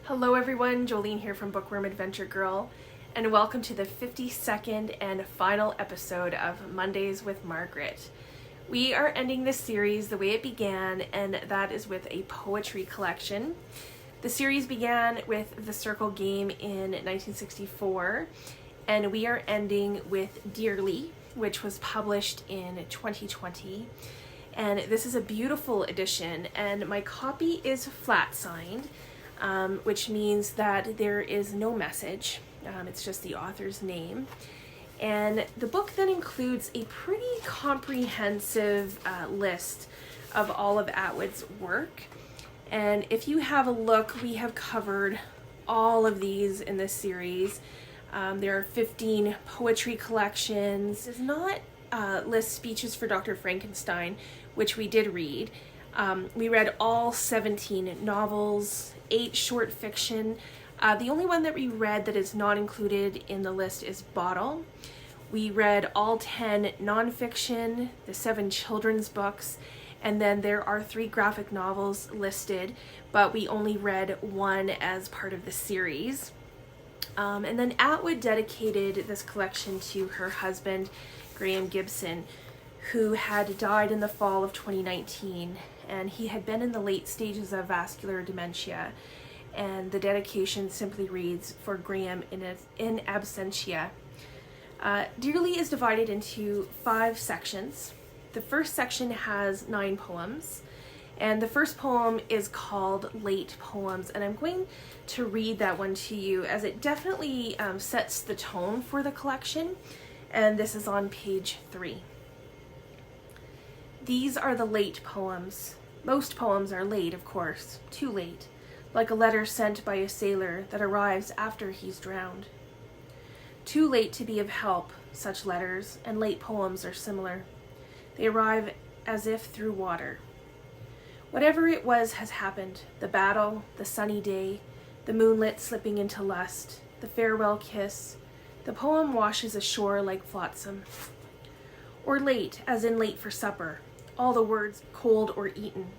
Hello everyone, Jolene here from Bookworm Adventure Girl, and welcome to the 52nd and final episode of Mondays with Margaret. We are ending this series the way it began, and that is with a poetry collection. The series began with The Circle Game in 1964, and we are ending with Dearly, which was published in 2020. And this is a beautiful edition, and my copy is flat signed, which means that there is no message. It's just the author's name. And the book then includes a pretty comprehensive list of all of Atwood's work. And if you have a look, we have covered all of these in this series. There are 15 poetry collections. It does not list Speeches for Dr. Frankenstein, which we did read. We read all 17 novels, 8 short fiction. The only one that we read that is not included in the list is Bottle. We read all 10 nonfiction, the 7 children's books, and then there are 3 graphic novels listed, but we only read 1 as part of the series. And then Atwood dedicated this collection to her husband, Graham Gibson, who had died in the fall of 2019, and he had been in the late stages of vascular dementia. And the dedication simply reads, "For Graham in absentia." Dearly is divided into 5 sections. The first section has 9 poems, and the first poem is called Late Poems, and I'm going to read that one to you as it definitely sets the tone for the collection, and this is on page 3. These are the late poems. Most poems are late, of course, too late, like a letter sent by a sailor that arrives after he's drowned. Too late to be of help, such letters, and late poems are similar. They arrive as if through water. Whatever it was has happened, the battle, the sunny day, the moonlit slipping into lust, the farewell kiss. The poem washes ashore like flotsam. Or late, as in late for supper, all the words cold or eaten,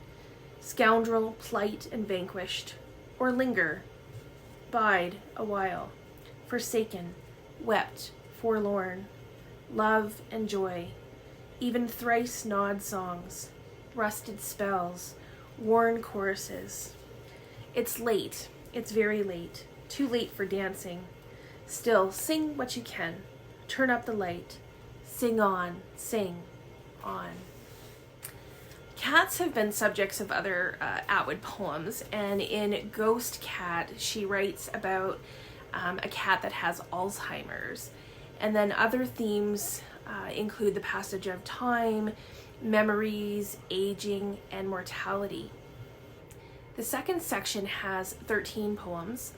scoundrel, plight, and vanquished. Or linger, bide a while, forsaken, wept, forlorn, love and joy, even thrice gnawed songs, rusted spells, worn choruses. It's late, it's very late, too late for dancing. Still, sing what you can, turn up the light, sing on, sing on. Cats have been subjects of other Atwood poems, and in Ghost Cat, she writes about a cat that has Alzheimer's. And then other themes include the passage of time, memories, aging, and mortality. The second section has 13 poems.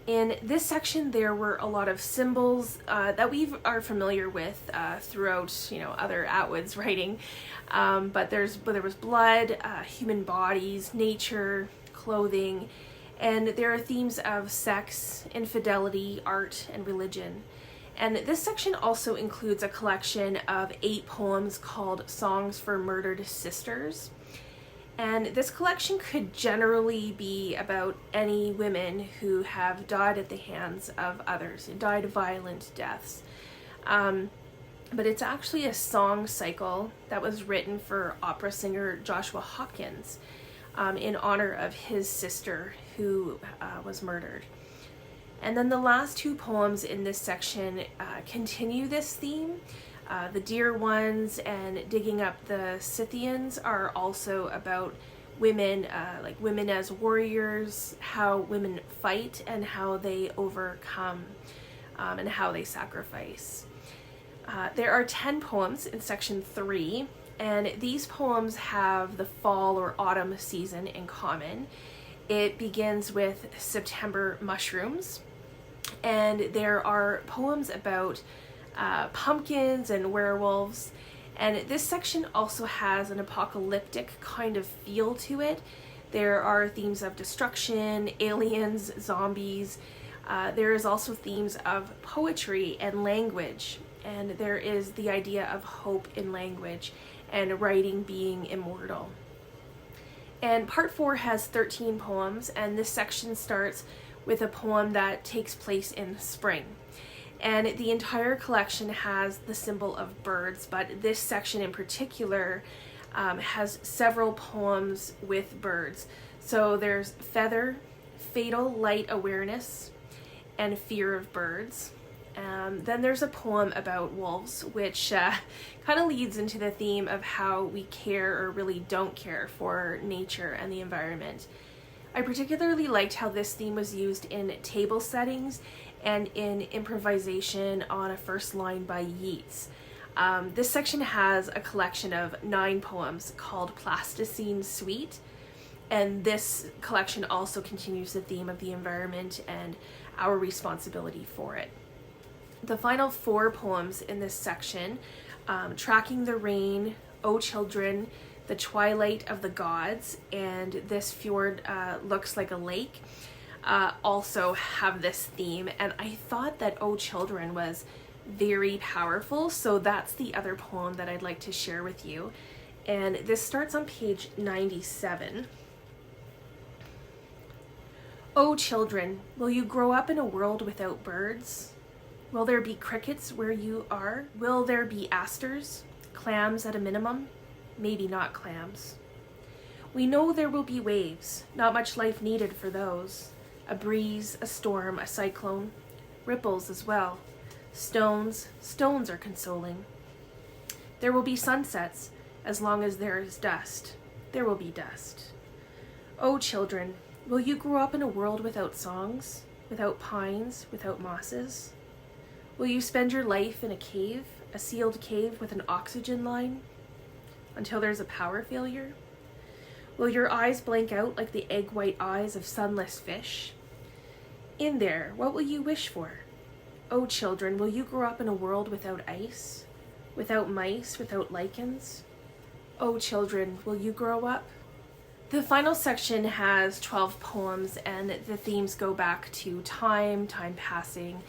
In this section, there were a lot of symbols that we are familiar with throughout, other Atwood's writing. But there was blood, human bodies, nature, clothing, and there are themes of sex, infidelity, art, and religion. And this section also includes a collection of 8 poems called Songs for Murdered Sisters. And this collection could generally be about any women who have died at the hands of others, died violent deaths. But it's actually a song cycle that was written for opera singer Joshua Hawkins in honor of his sister who was murdered. And then the last 2 poems in this section continue this theme. The Dear Ones and Digging Up the Scythians are also about women, like women as warriors, how women fight and how they overcome, and how they sacrifice. There are 10 poems in section 3, and these poems have the fall or autumn season in common. It begins with September mushrooms, and there are poems about pumpkins and werewolves, and this section also has an apocalyptic kind of feel to it. There are themes of destruction, aliens, zombies. There is also themes of poetry and language, and there is the idea of hope in language and writing being immortal. And part 4 has 13 poems, and this section starts with a poem that takes place in spring. And the entire collection has the symbol of birds, but this section in particular has several poems with birds. So there's Feather, Fatal Light Awareness, and Fear of Birds. Then there's a poem about wolves, which kind of leads into the theme of how we care or really don't care for nature and the environment. I particularly liked how this theme was used in table settings and in improvisation on a first line by Yeats. This section has a collection of 9 poems called Plasticine Suite, and this collection also continues the theme of the environment and our responsibility for it. The final 4 poems in this section, Tracking the Rain, O Children, The Twilight of the Gods, and This Fjord Looks Like a Lake, also have this theme, and I thought that O Children was very powerful, so that's the other poem that I'd like to share with you. And this starts on page 97. O children, will you grow up in a world without birds? Will there be crickets where you are? Will there be asters? Clams at a minimum? Maybe not clams. We know there will be waves, not much life needed for those. A breeze, a storm, a cyclone. Ripples as well. Stones are consoling. There will be sunsets, as long as there is dust. There will be dust. O children, will you grow up in a world without songs, without pines, without mosses? Will you spend your life in a cave, a sealed cave with an oxygen line, until there's a power failure? Will your eyes blank out like the egg-white eyes of sunless fish? In there, what will you wish for? O children, will you grow up in a world without ice, without mice, without lichens? O children, will you grow up? The final section has 12 poems, and the themes go back to time passing.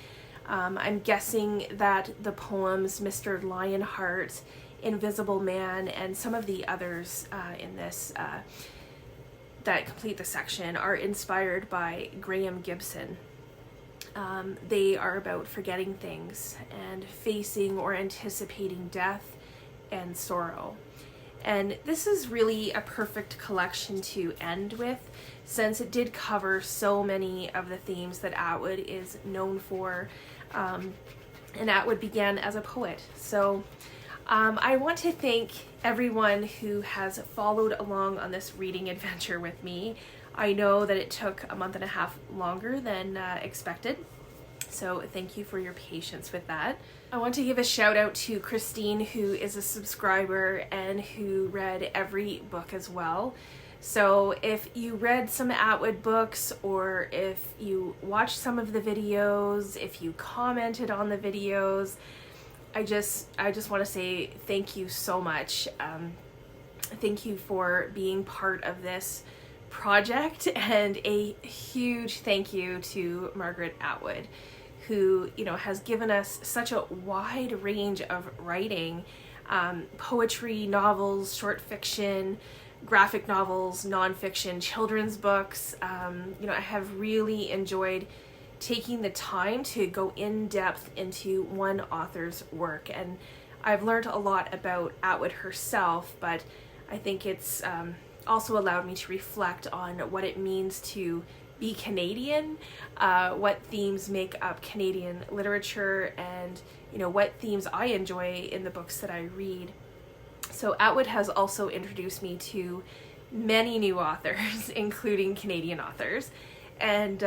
I'm guessing that the poems Mr. Lionheart, Invisible Man, and some of the others in this that complete the section are inspired by Graham Gibson. They are about forgetting things and facing or anticipating death and sorrow. And this is really a perfect collection to end with, since it did cover so many of the themes that Atwood is known for. And Atwood began as a poet. So I want to thank everyone who has followed along on this reading adventure with me. I know that it took a month and a half longer than expected, so thank you for your patience with that. I want to give a shout out to Christine, who is a subscriber and who read every book as well. So if you read some Atwood books, or if you watched some of the videos, if you commented on the videos, I just want to say thank you so much. Thank you for being part of this project, and a huge thank you to Margaret Atwood, who, you know, has given us such a wide range of writing, poetry, novels, short fiction, graphic novels, nonfiction, children's books. You know, I have really enjoyed taking the time to go in depth into one author's work, and I've learned a lot about Atwood herself, but I think it's also allowed me to reflect on what it means to be Canadian, what themes make up Canadian literature, and, you know, what themes I enjoy in the books that I read. So Atwood has also introduced me to many new authors, including Canadian authors, and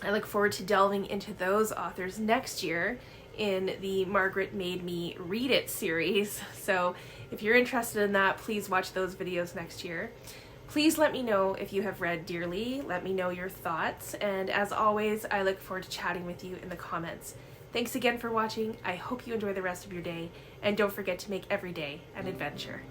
I look forward to delving into those authors next year in the Margaret Made Me Read It series. So if you're interested in that, please watch those videos next year. Please let me know if you have read Dearly. Let me know your thoughts, and as always, I look forward to chatting with you in the comments. Thanks again for watching. I hope you enjoy the rest of your day, and don't forget to make every day an adventure.